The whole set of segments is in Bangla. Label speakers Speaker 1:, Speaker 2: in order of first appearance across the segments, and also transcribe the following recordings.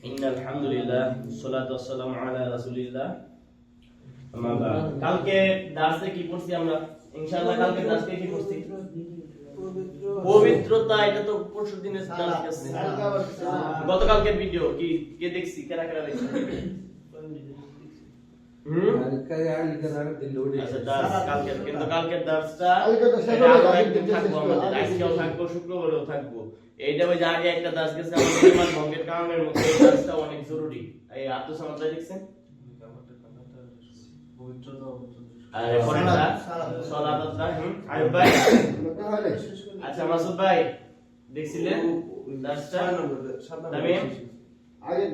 Speaker 1: ইন্নাল হামদুলিল্লাহ সালাতু ওয়াসসালামু আলা রাসূলিল্লাহ। আম্মা বা'দ। কালকে দার্সে কি পড়ছি আমরা? ইনশাআল্লাহ কালকে দার্সে কি পড়ছি? পবিত্রতা। এটা তো পরশু দিনের দার্স আছে। গতকালকে ভিডিও কি কে দেখছি? কারা কারা দেখছি? আচ্ছা দার্স কালকে, কিন্তু কালকের দার্সটা আমরা একদিন থাকবো, আমাদের আজকেও থাকবো, শুক্রবারেও থাকবো। এইটা ওই যে আগে একটা দার্স গেছে আমাদের ইমান ভঙ্গের কারণের মধ্যে এই দার্সটা অনেক জরুরি। এই আত্মসমর্পণ দেখছেন? আরে পরেরটা সালাতটা আরে ভাই। আচ্ছা মাসুদ ভাই দেখছিলেন দার্সটা? তামিম আগে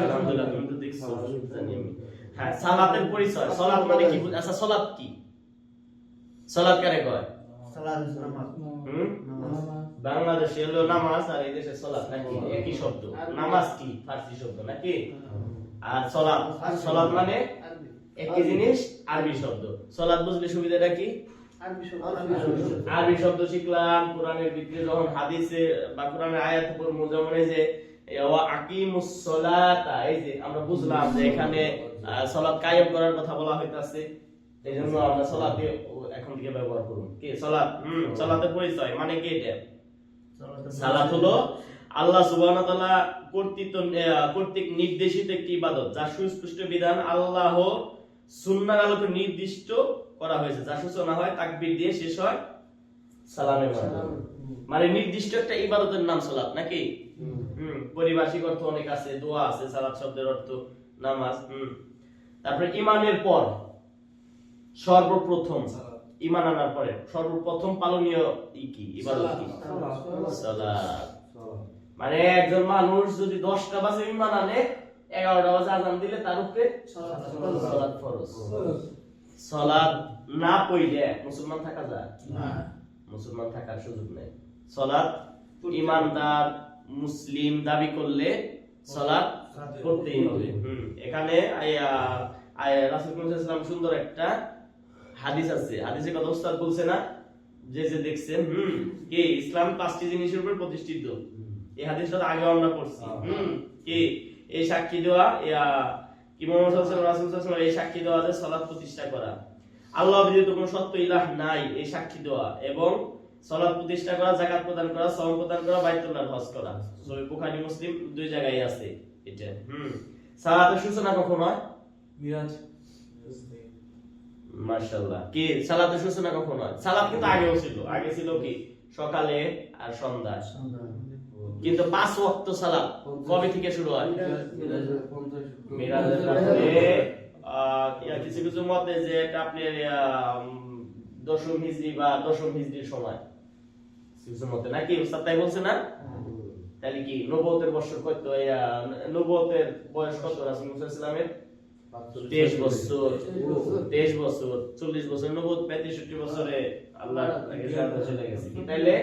Speaker 1: আলহামদুলিল্লাহ তুমি তো দেখছো জানি আমি। হ্যাঁ, সালাতের পরিচয়। সালাত মানে কি? আচ্ছা সালাত কি? সালাত কারে কয়?
Speaker 2: সালাত নামাজ।
Speaker 1: বাংলাদেশে হলো নামাজ আর এই দেশে সালাত নাকি একই শব্দ? নামাজ কি ফার্সি শব্দ নাকি? আর সালাত, সালাত মানে একই জিনিস, আরবি শব্দ। সালাত বুঝলে সুবিধাটা কি? আরবি শব্দ শিখলাম কোরআনের ভিতরে, যখন হাদিসে বা কোরআনের আয়াতে পড়বো, যেমন এই যে ওয়া আকিমুস সালাতা, এই যে আমরা বুঝলাম যে এখানে সালাত কায়েম করার কথা বলা হইতাছে, এইজন্য আমরা সালাতে এখন থেকে ব্যবহার করব। কি সালাত? সালাতের পরিচয় মানে কি এটা? সালাত হলো আল্লাহ সুবহানাহু ওয়া তাআলা কর্তৃক নির্দেশিত একটি ইবাদত, যার সুস্পষ্ট বিধান আল্লাহ সুন্নাহর আলোকে নির্দিষ্ট করা হয়েছে, যার সূচনা হয় তাকবীর দিয়ে, শেষ হয় সালামের মাধ্যমে। মানে নির্দিষ্ট একটা ইবাদতের নাম সালাত নাকি? পারিভাষিক অর্থ অনেক আছে, দোয়া আছে, সালাত শব্দের অর্থ নামাজ। তারপরে ইমানের পর সর্বপ্রথম, ঈমান আনার পরে সর্বপ্রথম পালনীয় কি ইবাদত কি? সালাত। মানে একজন মানুষ যদি 10টা বাজে ঈমান আনে, 11টা বাজে আযান দিলে তার উপরে সালাত ফরজ। সালাত না পড়লে মুসলমান থাকা যায় না, মুসলমান থাকার সুযোগ নেই। সালাত ঈমানদার মুসলিম দাবি করলে সালাত করতেই হবে। এখানে রাসূল সাল্লাল্লাহু আলাইহি ওয়াসাল্লাম সুন্দর একটা হাদিস আছে, হাদিসে কথা উস্তাদ বলছে না যে যে দেখছেন কি ইসলাম 5টি জিনিসের উপর প্রতিষ্ঠিত। এই হাদিসটা আগে আমরা পড়ছি। কি এই সাক্ষী দেওয়া, কি মুহাম্মদ সাল্লাল্লাহু আলাইহি ওয়াসাল্লাম এই সাক্ষী দেওয়া যে সালাত প্রতিষ্ঠা করা, আল্লাহ ব্যতীত কোনো সত্য ইলাহ নাই এই সাক্ষী দেওয়া, এবং সালাত প্রতিষ্ঠা করা, যাকাত প্রদান করা, সাওম প্রদান করা, বাইতুল্লাহ হজ করা। সহিহ বুখারী মুসলিম দুই জায়গায় আছে এটা। সালাতের সূচনা কখন হয়?
Speaker 2: মিরাজ।
Speaker 1: মাশাআল্লাহ। কি সালাতের সূচনা কখন হয়? সালাত কিন্তু আগেও ছিল, আগে ছিল কি সকালে আর সন্ধ্যায়। কিন্তু 5 ওয়াক্ত সালাত কবে থেকে শুরু হয়? মিরাজের রাতে। কিছু কিছু মতে যে এটা আপনার 10ম হিজরি বা 10ম হিজরির সময়, কিছু মতে নাকি উস্তাদ তাই বলছে না? তাহলে কি নবুয়তের বছর কত? নবুয়তের বয়স কত রাসূল সাল্লাল্লাহু আলাইহি ওয়াসাল্লামের? 23 বছর। 23 বছর, 40 বছর নবুয়ত, 63 বছরে আল্লাহ তাকে জান্নাতে চলে গেছে। তাইলে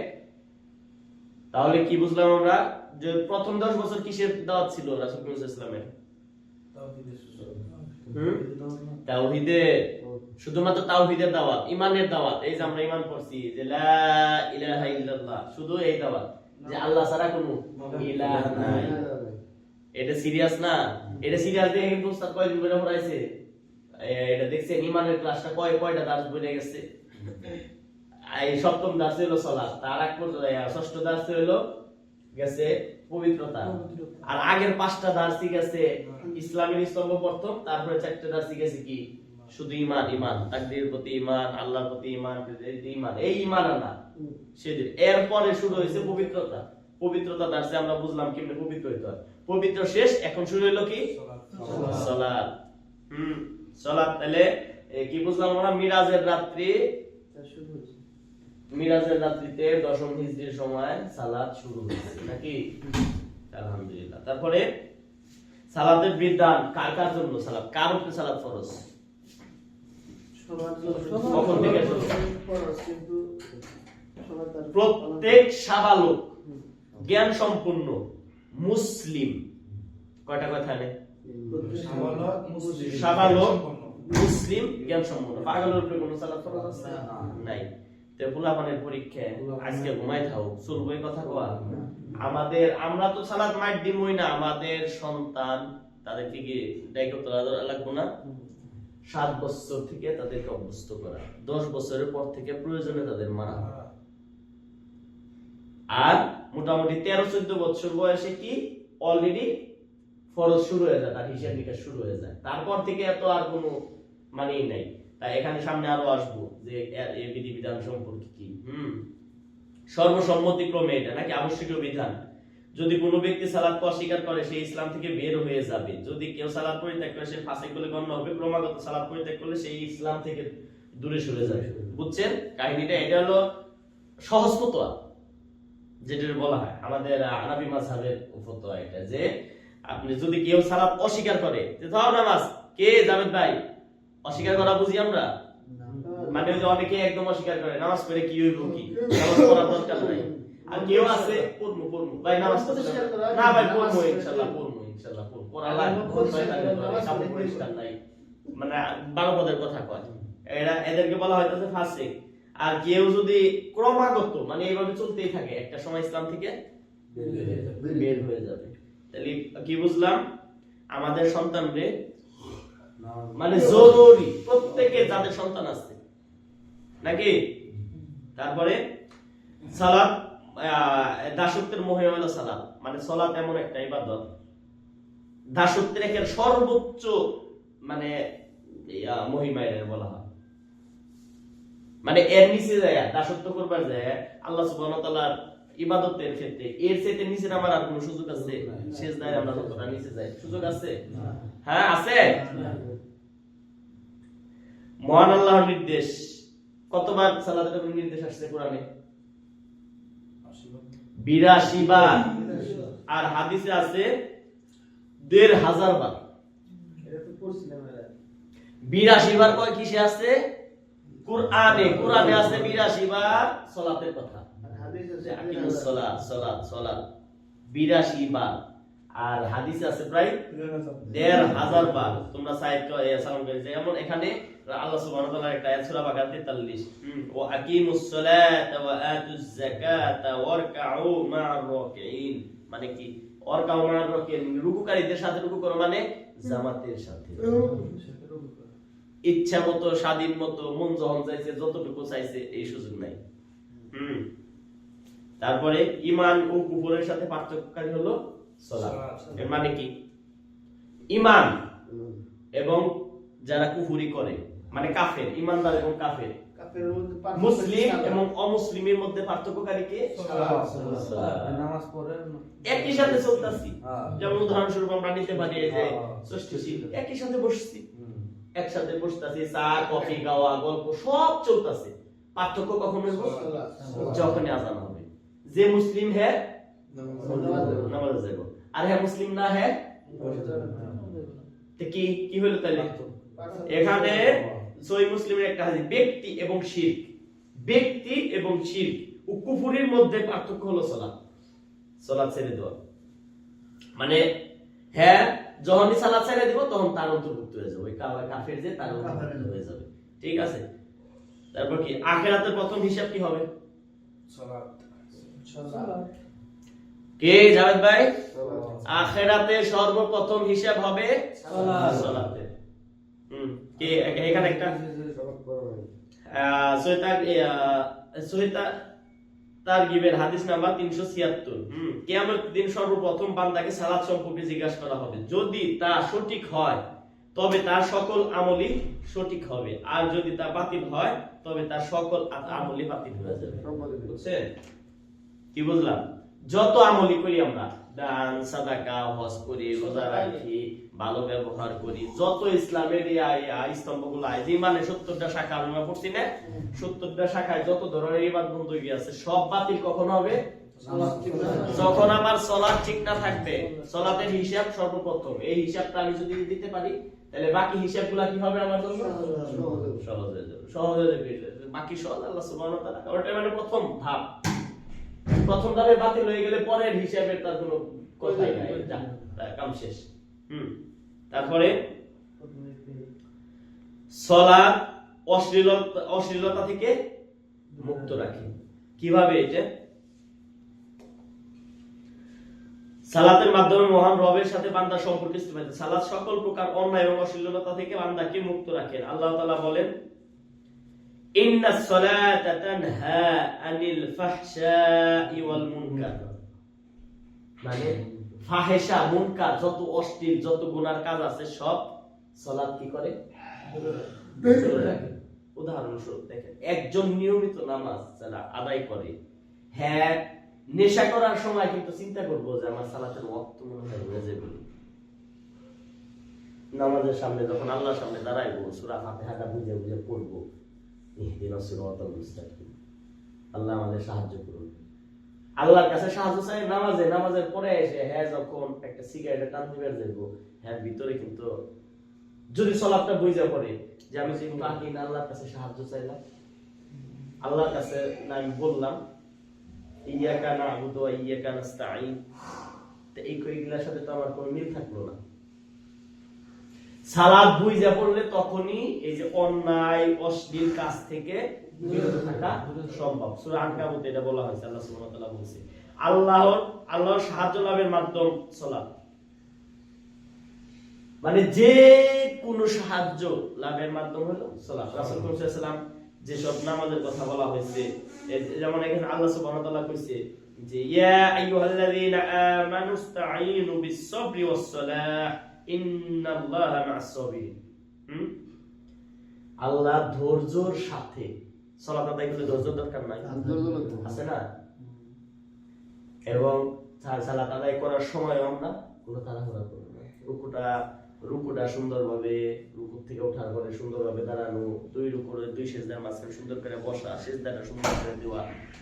Speaker 1: তাহলে কি বুঝলাম আমরা যে প্রথম 10 বছর কিসের দাওয়াত ছিল রাসূল সাল্লাল্লাহু আলাইহি ওয়াসাল্লামের? তাওহীদে, শুধুমাত্র তাওহীদের দাওয়াত, ঈমানের দাওয়াত। এই যে আমরা ঈমান পড়ছি যে লা ইলাহা ইল্লাল্লাহ, শুধু এই দাওয়াত যে আল্লাহ ছাড়া কোনো ইলাহ নাই। এটা সিরিয়াস না? এটা সিরিয়াস দিয়ে কিন্তু উস্তাদ কয়দিন ধরে পড়াইছে এটা দেখছেন? ঈমানের ক্লাসটা কয়টা দার্স বলে গেছে। এই 7ম দার্সে হলো সালাত, তার আগ পর্যন্ত 6ষ্ঠ দার্সে হলো গেছে পবিত্রতা, আর আগের 5টা দার্সই গেছে ইসলামের স্তম্ভ প্রথম, তারপরে 4টা দার্সই গেছে কি শুধু ঈমান। ঈমান তাকদীরের প্রতি ঈমান, আল্লাহর প্রতি ঈমান, ঈমান এই ঈমান আনা সেদিন। এরপরে শুরু হয়েছে পবিত্রতা। পবিত্রতা দার্সে আমরা বুঝলাম কেমনে পবিত্র হইতে হয়। পবিত্র শেষ, এখন শুরু হলো কি সালাত। সালাত। তাহলে কি বুঝলাম আমরা? মিরাজের রাত্রি, মিরাজের রাত্রিতে 10ম হিজরির সময় সালাত শুরু হয়েছে নাকি? আলহামদুলিল্লাহ। তারপরে সালাতের বিধান কার কার জন্য? সালাত কার উপরে সালাত ফরজ? কখন থেকে প্রত্যেক সাবালক জ্ঞান সম্পন্ন মুসলিম, কয়টা কথা নেই? সাবালক মুসলিম জ্ঞান সম্পন্ন, পাগলের উপরে কোনো সালাত ফরজ আছে? নাই। তে পোলাপানের পরীক্ষা আজকে ঘুমাই থাও চলবে কথা কওয়া আমরা তো সালাত মাইট দিমই না, আমাদের সন্তান তাদেরকে কি দায়িত্ব লাগবে না? 7 বছর থেকে তাদেরকে অভ্যস্ত করা, 10 বছরের পর থেকে প্রয়োজনে তাদের মারা, আর মোটামুটি 13-14 বছর বয়সে কি অলরেডি ফরজ শুরু হয়ে যায়, তার হিসাব নিকাশ শুরু হয়ে যায়। তারপর থেকে এত আর কোনো মানেই নাই। তাই এখানে সামনে আরো আসবো যে এর বিধিবিধান সম্পর্কে কি সর্বসম্মতিক্রমে এটা নাকি আবশ্যকীয় বিধান। যদি কোনো ব্যক্তি সালাতকে অস্বীকার করে সে ইসলাম থেকে বের হয়ে যাবে। যদি কেউ সালাত পরিত্যাগ করে সে ফাসিক বলে গণ্য হবে। ক্রমাগত সালাত পরিত্যাগ করলে সে ইসলাম থেকে দূরে সরে যাবে। বুঝছেন কাহিনীটা? এটা হলো সহজ ফতোয়া, যেটা বলা হয় আমাদের হানাফি মাযহাবের ফতোয়া এটা, যে আপনি যদি কেউ সালাত অস্বীকার করে, যে ধরো নামাজ কে জাবেদ ভাই অস্বীকার করা বুঝি আমরা, মানে ওই যে অনেকে একদম অস্বীকার করে নামাজ পড়ে কি হইব, কি নামাজ পড়ার দরকার নাই। আর কেউ আছে পড়মু ভাই নামাজ পড়তে না ভাই পড়মু ইনশাআল্লাহ পড়া লাগবে শয়তানের পরিষ্কার নাই, মানে 12 পদের কথা কয় এরা, এদেরকে বলা হয়তো ফাসিক। আর কেউ যদি ক্রমাগত মানে এইভাবে চলতেই থাকে একটা সময় ইসলাম থেকে বের হয়ে যাবে। তাহলে কি বুঝলাম? আমাদের সন্তানরে মানে জরুরি প্রত্যেকে যাদের সন্তান আছে নাকি। তারপরে সালাত, দাসত্বের মহিমা হলো সালাত, মানে সালাত এমন একটা ইবাদত দাসত্বের একের সর্বোচ্চ মানে মহিমা এর বলা হয়। মানে এর নিচে যায় দাসত্ব করবার যায় আল্লাহ সুবহানাহু ওয়া তাআলার ইবাদতের ক্ষেত্রে এর চাইতে নিচে নামার আর কোনো সুযোগ আছে? সিজদায় আমরা যতটা নিচে যাই সুযোগ আছে? হ্যাঁ আছে। মহান আল্লাহর নির্দেশ কতবার সালাতের নির্দেশ আসছে কোরআনে? 82 বার। আর হাদিসে আছে 1500 বার।
Speaker 2: এটা তো পড়ছিলাম এর
Speaker 1: 82 বার কয় কিসে আছে? কোরআনে আছে 82 বার সালাতের কথা।
Speaker 2: হাদিস আছে
Speaker 1: আকিমুস সালাত সালাত সালাত 82 বার। আর হাদিসে আছে প্রায় 1500 বার। তোমরা সালাম করে যেমন এখানে আল্লাহ সুবহানাহু ওয়া তাআলার একটা আয়াত সূরা বাকারা 43 ওয়া আকিমুস সালাতা ওয়া আতুজ যাকাতা ওয়ারকাউ মা'আর রাকিঈন, মানে কি ওয়ারকাউ মা'আর রাকিঈন, রুকুকারীদের সাথে রুকু করো, মানে জামাতের সাথে। ইচ্ছা মতো স্বাধীন মতো মন যখন চাইছে যতটুকু চাইছে এই সুযোগ নাই। তারপরে ঈমান ও কুফরের সাথে পার্থক্যকারী হলো সালাত। এর মানে কি? ঈমান এবং যারা কুফরি করে মানে কাফের, ঈমানদার এবং কাফের, মুসলিম এবং অমুসলিমের মধ্যে পার্থক্যকারী কে?
Speaker 2: নামাজ পড়ে
Speaker 1: একই সাথে চলতাছি। যেমন উদাহরণস্বরূপ আমরা নিতে পারি এই যে ষষ্ঠী একই সাথে বসছি, একসাথে বসতাছি, চা কফি খাওয়া গল্প সব চলতেছে। পার্থক্য কখন হইব? যখন আযান হবে। যে মুসলিম হ্যাঁ নামাজ যাবে, আর হ্যাঁ মুসলিম না হ্যাঁ কি কি হলো তাহলে? এখানে সহিহ মুসলিমের একটা হাদিস, ব্যক্তি এবং শিরক, ব্যক্তি এবং শিরক ও কুফরির মধ্যে পার্থক্য হলো সালাত। সালাত ছেড়ে দেওয়া মানে হ্যাঁ যখনই সালাত ছেড়ে দিব তখন তার অন্তর্ভুক্ত হয়ে যাবে, ওই কাফের যে তার অন্তর্ভুক্ত হয়ে যাবে। ঠিক আছে? তারপর কি আখিরাতের প্রথম হিসাব কি হবে?
Speaker 2: সালাত।
Speaker 1: কে জাভেদ ভাই? আখিরাতে সর্বপ্রথম হিসাব হবে সালাতে। কে এখানে একটা তারগিবের হাদিস নাম্বার 376। কিয়ামতের দিন সর্বপ্রথম বান্দাকে সালাত সম্পর্কে জিজ্ঞাসা করা হবে। যদি তা সঠিক হয় তবে তার সকল আমলই সঠিক হবে, আর যদি তা বাতিল হয় তবে তার সকল আমলই বাতিল হয়ে যাবে। বুঝছেন কি বুঝলাম? যত আমলি করি আমরা, দান সাদাকা হজ করি রোজা রাখি ভালো ব্যবহার করি, যত ইসলামের স্তম্ভগুলো আছে মানে 70টা শাখা আমরা পড়ছি না, 70টা শাখায় যত ধরনের ইবাদত বندگی আছে সব বাতিল কখন হবে? যখন আমার সালাত ঠিক না থাকবে। সালাতের হিসাব সর্বপ্রথম, এই হিসাবটা আমি যদি দিতে পারি তাহলে বাকি হিসাবগুলো কি হবে আমার জন্য? সহজ হয়ে যাবে, সহজ হয়ে যাবে। বাকি সব আল্লাহ সুবহানাহু ওয়া তাআলা, ওটা মানে প্রথম ধাপ। প্রথম ধাপে বাতিল হয়ে গেলে পরের হিসাবের তার কোনো কথাই নাই, কাম শেষ। তারপরে সালাত অশ্লীলতা থেকে মুক্ত রাখে। কিভাবে এটা? সালাতের মাধ্যমে মহান রবের সাথে বান্দার সম্পর্ক স্থাপিত। সালাত সকল প্রকার অন্যায় এবং অশ্লীলতা থেকে বান্দাকে মুক্ত রাখেন। আল্লাহ তাআলা বলেন, ইন্নাস সালাতা তানহা আনিল ফাহশাই ওয়াল মুনকার। মানে ফাহেশা, মুনকার, যত অশ্লীল যত গুনার কাজ আছে সব সালাত কি করে? দূরে রাখে। উদাহরণস্বরূপ দেখেন, একজন নিয়মিত নামাজ যারা আদায় করে, হ্যাঁ নেশা করার সময় কিন্তু চিন্তা করবো যে আমার সালাতের ওয়াক্ত মনে হয় হয়ে যাবে। নামাজের সামনে যখন আল্লাহর সামনে দাঁড়াইবো, সূরা ফাতিহাটা বুঝে বুঝে পড়বো, ইহদিনাস সিরাতাল মুস্তাকিম, আল্লাহ আমাদের সাহায্য করুন। আল্লাহর কাছে সাহায্য চাই নামাজের পরে এসে হ্যাঁ যখন একটা সিগারেট টান দিবার যাইবো, হ্যাঁ ভিতরে কিন্তু যদি সালাতটা বুঝে পড়ে যে আমি যে বাকি আল্লাহর কাছে সাহায্য চাইলাম, আল্লাহর কাছে আমি বললাম ইয়াকা না'বুদু ওয়া ইয়াকা নাস্তাঈন, তো এই কইগুলোর সাথে তো আমার কোনো মিল থাকলো না। সালাত বুঝে পড়লে তখনই এই যে অন্যায় অশ্লীল কাজ থেকে বিরত থাকা সম্ভব। সূরা আনকাবুতে এটা বলা হয়েছে, আল্লাহ সুবহানাহু ওয়া তাআলা বলেছে আল্লাহর সাহায্য লাভের মাধ্যম সালাত। মানে যে কোন সাহায্য লাভের মাধ্যম হলো সালাত। রাসূল সাল্লাল্লাহু আলাইহি ওয়াসাল্লাম যেসব নামাজের কথা বলা হয়েছে, যেমন এখানে আল্লাহ সুবহানাহু ওয়া তাআলা কইছে যে ইয়া আইয়ুহাল্লাযীনা আমানুস্তাঈনু বিস-সাবরি ওয়াস-সালাহ ইন্নাল্লাহা মা'আস-সাবিরিন। আল্লাহ ধৈর্যের সাথে সালাত আদায় করলে ধৈর্য দরকার নাই? আছে না? এবং সালাত আদায় করার সময় আমরা কোনো তাড়াহুড়া করব না। রুকুটা সুন্দরভাবে, রুকু থেকে ওঠার পরে সুন্দরভাবে দাঁড়ানো, দুই রুকুর দুই সিজদার মাঝখানে সুন্দর করে বসা, সিজদাটা সুন্দর করে দেওয়া,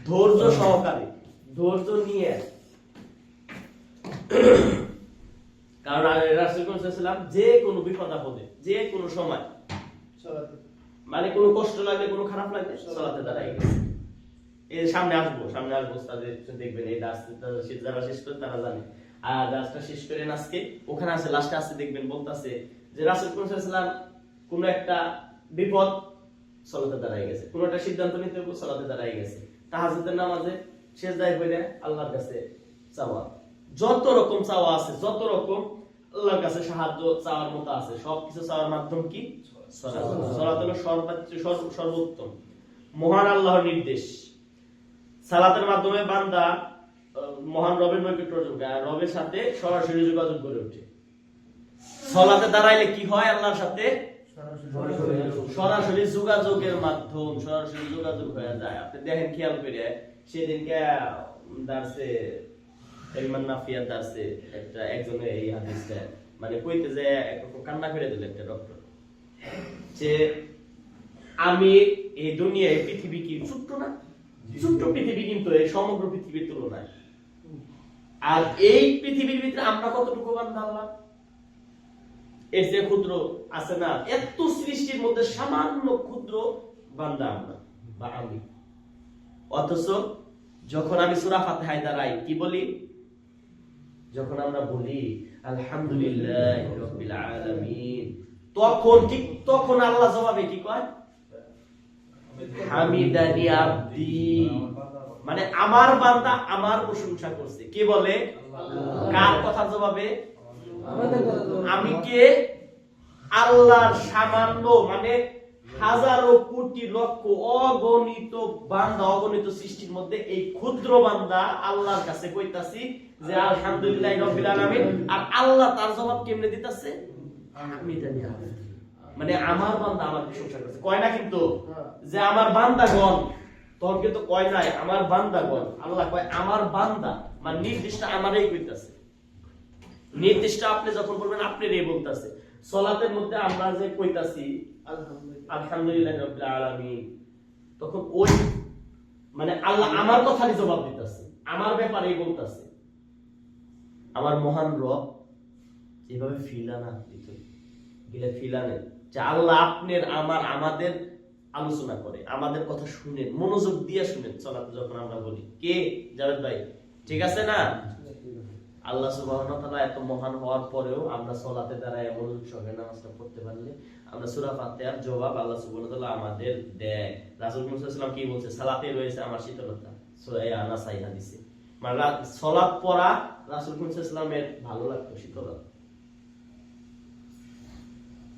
Speaker 1: ধৈর্য সহকারে, ধৈর্য নিয়ে। কারণ রাসূল সাল্লাল্লাহু আলাইহি ওয়াসাল্লাম যে কোনো বিপদ আপদে, যে কোনো সময় মানে কোনো কষ্ট লাগলে, কোনো খারাপ লাগলে সালাতে দাঁড়ায় গেছে। এই সামনে আসবো তাদের দেখবেন, এই যারা শেষ করে তারা জানে। আর রাস্তা শেষ করে আজকে ওখানে আছে, লাস্টে আছে দেখবেন বলতাছে যে রাসূল সাল্লাল্লাহু আলাইহি ওয়াসাল্লাম কোন একটা বিপদ সালাতে দাঁড়ায় গেছে, কোন একটা সিদ্ধান্ত নিতে হবে সালাতে দাঁড়ায় গেছে, তাহাজ্জুদের নামাজে সিজদায় পড়ে আল্লাহর কাছে চাওয়া, যত রকম চাওয়া আছে, যত রকম আল্লাহর কাছে সাহায্য চাওয়ার মতো আছে, সবকিছু চাওয়ার মাধ্যম কি? সালাত হলো সর্বোত্তম, মহান আল্লাহর নির্দেশ। সালাতের মাধ্যমে বান্দা মহান রবের নৈকট্য অর্জন করে, রবের সাথে সরাসরি যোগাযোগ গড়ে ওঠে। সালাতে দাঁড়াইলে কি হয়? আল্লাহর সাথে সরাসরি যোগাযোগের মাধ্যম, সরাসরি যোগাযোগ হয়ে যায়। আপনি দেখেন, খেয়াল করে সেদিনকে দার্সে ইলমান নাফিয়াত দার্সে একজনের এই হাদিসটা মানে কইতে যে একরকম কান্না করে দিল একটা ডক্টর, যে আমি এই দুনিয়ায়, পৃথিবী কি ছোট্ট না? ছোট্ট পৃথিবী কিন্তু এই সমগ্র পৃথিবীর তুলনায়। আর এই পৃথিবীর ভিতরে আমরা কতটুকু বান্দা আল্লাহ? এর যে ক্ষুদ্র আছে না, এত সৃষ্টির মধ্যে সামান্য ক্ষুদ্র বান্দা আমরা বা আমি। অথচ যখন আমি সূরা ফাতিহায় দাঁড়াই কি বলি? যখন আমরা বলি আলহামদুলিল্লাহি রাব্বিল আলামিন, তখন আল্লাহ জবাবে কি কয়? হামিদানি আব্দি, মানে আমার বান্দা আমার প্রশংসা করছে। কে বলে? কার কথা জবাবে? আমি কে? আল্লাহর সামান্য, মানে হাজারো কোটি লক্ষ অগণিত বান্দা, অগণিত সৃষ্টির মধ্যে এই ক্ষুদ্র বান্দা আল্লাহর কাছে কইতাছি যে আলহামদুলিল্লাহি রাব্বিল আলামিন। আর আল্লাহ তার জবাব কেমনে দিতেছে? হামিদানি আব্দি, মানে আমার বান্দা আমার প্রশংসা করছে। কয় না কিন্তু যে আমার বান্দাগণ, তখন কিন্তু কয় নাই আমার বান্দাগণ, আল্লাহ কয় আমার বান্দা, মানে নির্দিষ্ট আমারই কইতাছে। নির্দিষ্ট আপনি যখন বলবেন আপনারই বলতাছে। সালাতের মধ্যে আমরা যে কইতাছি আলহামদুলিল্লাহি রাব্বিল আলামিন, তখন ওই মানে আল্লাহ আমার কথারই জবাব দিতেছে, আমার ব্যাপারেই বলতাছে। আমার মহান রব এভাবে ফিলানা দিত, গিলে ফিলানে যে আল্লাহ আপনার আমাদের আলোচনা করে, আমাদের কথা শুনেন, মনোযোগ দিয়ে শুনেন সালাতে যখন আমরা বলি। কে? জাভেদ ভাই, ঠিক আছে না? আল্লাহ সুবহানাহু ওয়া তাআলা এত মহান হওয়ার পরেও আমরা সালাতে দাঁড়ায় মনোযোগ সহকারে নামাজটা পড়তে পারলে আমরা সূরা ফাতিহার জবাব আল্লাহ সুবহানাহু ওয়া তাআলা আমাদের দেয়। রাসূল মুহাম্মদ সাল্লাল্লাহু আলাইহি ওয়াসাল্লাম কি বলছে, সালাতে রয়েছে আমার শীতলতা, সূরা আনাস হাদিসে। মানে সালাত পড়া রাসূল মুহাম্মদ সাল্লাল্লাহু আলাইহি ওয়াসাল্লামের ভালো লাগতো, শীতলতা।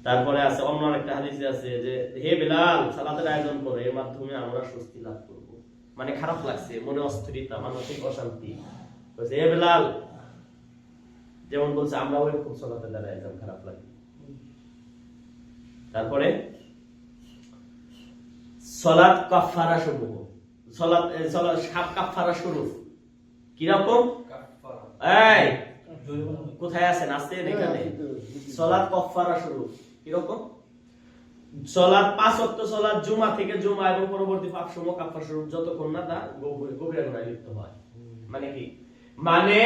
Speaker 1: তারপরে আছে অন্য একটা হাদিসে আছে যে হে বিলাল সালাতের আয়োজন করে, এর মাধ্যমে আমরা স্বস্তি লাভ করব। মানে খারাপ লাগছে, মনে অস্থিরতা, মানসিক অশান্তি, বলছে হে বিলাল, যেমন বলছে আমরা ওই খুব সালাতের দ্বারা আয়োজন খারাপ লাগে। তারপরে সালাত কাফারা সমূহ, সালাত কাফারা স্বরূপ কিরকম? এই কোথায় আছেন? আসেন এখানে। সালাত কাফারা স্বরূপ কিরকম? সালাত 5 ওয়াক্ত সালাত জুমা থেকে জুমা এবং পরবর্তী পাপ সমূহ কাফারা স্বরূপ যতক্ষণ না তা গভীর গুনাহে লিপ্ত হয়। মানে কি? মানে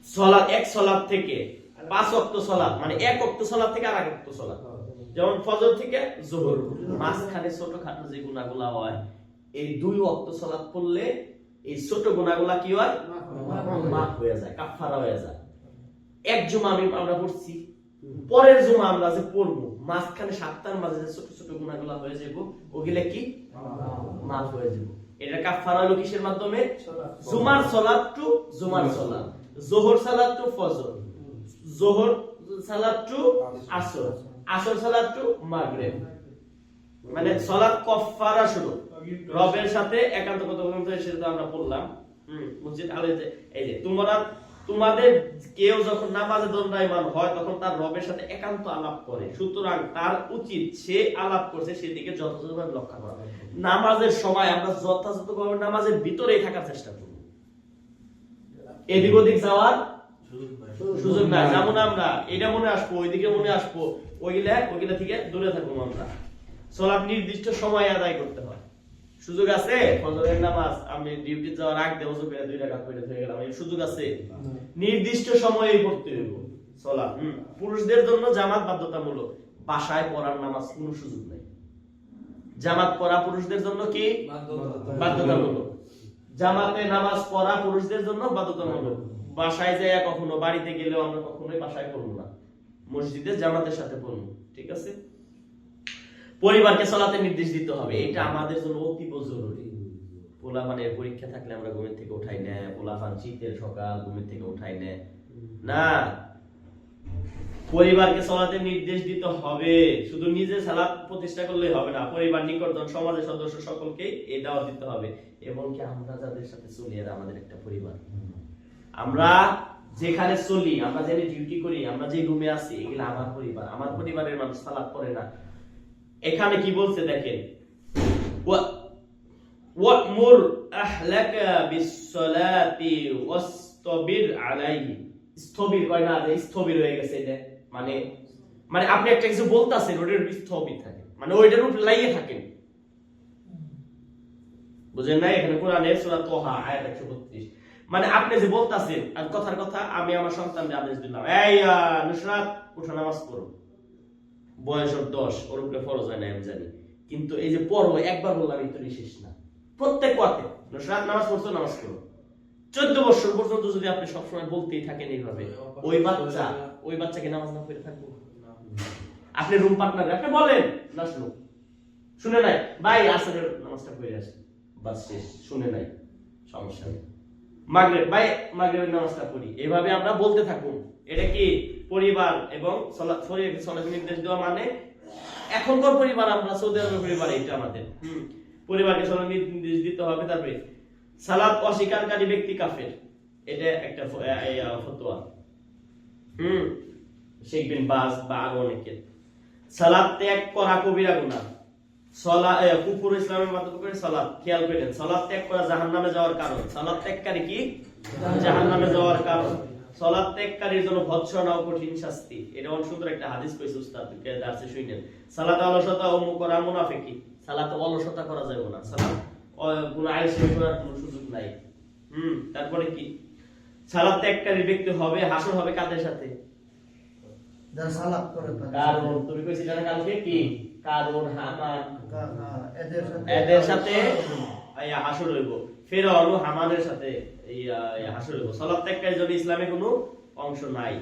Speaker 1: সালাত এক সালাত থেকে 5 ওয়াক্ত সালাত, মানে এক ওয়াক্ত সালাত থেকে আরেক ওয়াক্ত সালাত, যেমন ফজর থেকে যোহর, মাঝখানে ছোটখাটো যে গুনাহগুলো হয়, এই 2 ওয়াক্ত সালাত পড়লে এই ছোট গুনাহগুলো কি হয়? মাফ হয়ে যায়, কাফারা হয়ে যায়। এক জুমা আমরা পড়ছি, পরের জুমা আমরা যে পড়বো, মাঝখানে সপ্তাহের মাঝে যে ছোট ছোট গুনাহগুলো হয়ে যাবে, ওগুলা কি মাফ হয়ে যাবে। এটা কাফারা হলো কিসের মাধ্যমে? জুমার সালাত টু জুমার সালাত, যোহর সালাত টু ফজর, যোহর সালাত টু আসর, আসর সালাত টু মাগরিব। মানে সালাত কাফারা শুরু রবের সাথে একান্ত কথা বলতে, সেটা আমরা পড়লাম মসজিদ আলোতে। এই যে তোমাদের কেউ যখন নামাজে দণ্ডায়মান হয় তখন তার রবের সাথে একান্ত আলাপ করে, সুতরাং তার উচিত সে আলাপ করছে সেদিকে যথাযথভাবে লক্ষ্য করা। নামাজের সময় আমরা যথাযথভাবে নামাজের ভিতরেই থাকার চেষ্টা করব, এদিক ওদিক যাওয়ার সুযোগ নাই। যেমন আমরা এটা মনে আসবো, ওইদিকে মনে আসবো, ওইগুলা থেকে দূরে থাকবো। আমরা সালাত নির্দিষ্ট সময় আদায় করতে হয়। সুযোগ আছে ফজরের নামাজ আমি ডিউটি যাওয়ার আগে ওযু করে 2 রাকাত পড়ে হয়ে গেলাম, এই সুযোগ আছে? নির্দিষ্ট সময়েই পড়তে হইব সালাত। পুরুষদের জন্য জামাত বাধ্যতামূলক, বাসায় পড়ার নামাজ কোনো সুযোগ নাই। জামাত পড়া পুরুষদের জন্য কি বাধ্যতামূলক, জামাতে নামাজ পড়া পুরুষদের জন্য বাধ্যতামূলক। বাসায় যায় কখনো, বাড়িতে গেলেও আমরা কখনোই বাসায় পড়ব না, মসজিদে জামাতের সাথে পড়ব, ঠিক আছে? পরিবারকে সালাতের নির্দেশ দিতে হবে, এটা আমাদের জন্য অতীব জরুরি। পোলাপানের পরীক্ষা থাকলে আমরা ঘুমের থেকে উঠাই না, পোলাপান শীতের সকাল ঘুমের থেকে উঠাই না, পরিবারকে সালাতের নির্দেশ দিতে হবে। শুধু নিজে সালাত প্রতিষ্ঠা করলেই হবে না, পরিবার, নিকটজন, সমাজের সদস্য সকলকে এই দাওয়াত দিতে হবে। এবং কি আমরা যাদের সাথে চলি এরা আমাদের একটা পরিবার। আমরা যেখানে চলি, আমরা যে ডিউটি করি, আমরা যে রুমে আছি, এগুলো আমার পরিবার। আমার পরিবারের মানুষ সালাত পড়ে না। এখানে কি বলছে দেখেন, ওয়া'মুর আহলাকা বিস-সালাতি ওয়াসতাবির আলাইহি। স্থবির কয় না, যে স্থবির হয়ে গেছে এটা মানে আপনি একটা কিছু বলতাছেন, ওটার স্থবির থাকে, মানে ওইটার উপর লাগিয়ে থাকেন, বুঝেন না? এখানে কোরআনের সূরা তোহা আয়াত 132, মানে আপনি যে বলতাছেন আর কথার কথা আমি আমার সন্তানকে আদেশ দিলাম, এই নুসরাত উঠো নামাজ পড়ো, বয়স ওর 10, ওর উপরে ফরজ হয় না আমি জানি, কিন্তু এই যে পড়ো একবার বললাম এই তো শেষ না, প্রত্যেক ওয়াক্তে নুসরাত নামাজ পড়ছো, নামাজ পড়ো। 14 বছর পর্যন্ত যদি আপনি সবসময় বলতেই থাকেন এইভাবে, ওই বাচ্চাকে নামাজ না পড়ে থাকবো? আপনি রুম পার্টনার আপনি বলেন না, শুনে নাই ভাই আসরের নামাজটা পড়ে আসে, বাস শেষ, শুনে নাই, সমস্যা নেই, মাগরিব ভাই মাগরিবের নামাজটা পড়ি, এইভাবে আমরা বলতে থাকুন। এটা কি পরিবার এবং সালাত নির্দেশ দেওয়া, মানে এখনকার পরিবার, আমরা সৌদি আরবের পরিবার, এটা আমাদের পরিবারকে সালাত নির্দেশ দিতে হবে। তারপরে সালাত অস্বীকারী ব্যক্তি কাফের, এটা একটা ফতোয়া শেখ বিন বাজ বা আরো অনেকের। সালাত ত্যাগ করা কবিরা গুনাহ, কুফর ইসলামের মাধ্যমে করে সালাত, খেয়াল করেন, সালাত ত্যাগ করা জাহান্নামে যাওয়ার কারণ, সালাত ত্যাগকারী কি জাহান্নামে যাওয়ার কারণ, সালাত ত্যাগকারীর জন্য ভৎসনা ও কঠিন শাস্তি। এটা অনেক সুন্দর একটা হাদিস কইছে উস্তাদ, দার্সে শুনেন। সালাত অলসতা ও করা মুনাফিকি, সালাতে অলসতা করা যাবে না, সালাত কোনো আইসে করার কোনো সুযোগ নাই। তারপরে কি সালাত ত্যাগকারী ব্যক্তি হবে, হাসর হবে কাদের সাথে?
Speaker 2: যারা সালাত করে,
Speaker 1: কারণ তুমি কইছিস না কালকে কি কারণ হামান এদের সাথে হাসর হইব। ফেরাউন ও হামানের সাথে এই হাসর হইব। সালাত ত্যাগকারী যদি ইসলামে কোনো অংশ নাই।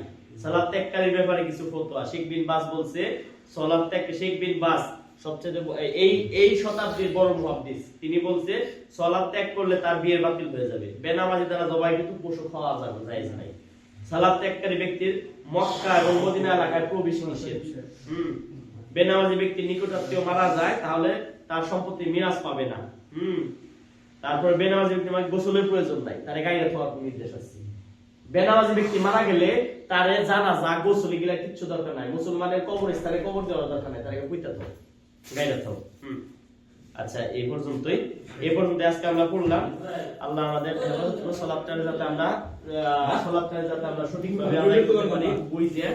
Speaker 1: সালাত ত্যাগকারীর ব্যাপারে কিছু ফতোয়া শেখ বিন বাজ বলছে, সালাত ত্যাগ শেখ বিন বাজ সবচেয়ে এই শতাব্দীর বড় মুহাদ্দিস, তিনি বলছে সালাত ত্যাগ করলে তার বিয়ে বাতিল হয়ে যাবে। বেনামাজি দ্বারা জবাইকৃত পশু খাওয়া যাবে জায়েজ নাই। সালাত ত্যাগকারী ব্যক্তির মক্কা এবং মদিনা এলাকায় প্রবেশ নিষেধ। বেনামাজি ব্যক্তির নিকটাত্মীয় মারা যায় তাহলে তার সম্পত্তি মিরাজ পাবে না। তারপরে বেনামাজি ব্যক্তি মানে গোসলের প্রয়োজন নাই, তারে গায়ে থাকার নির্দেশ আছে। বেনামাজি ব্যক্তি মারা গেলে তারে জানাজা গোসল এগুলা কিচ্ছু দরকার নাই। মুসলমানের কবরস্থানে কবর দেওয়ার দরকার নাই, তারে কইতা দাও, গায়ে থাও। আচ্ছা, এই পর্যন্তই। এই পর্যন্ত আজকে আমরা পড়লাম। আল্লাহ আমাদের সালাতটা যাতে আমরা সঠিকভাবে আদায় করতে পারি, বুঝে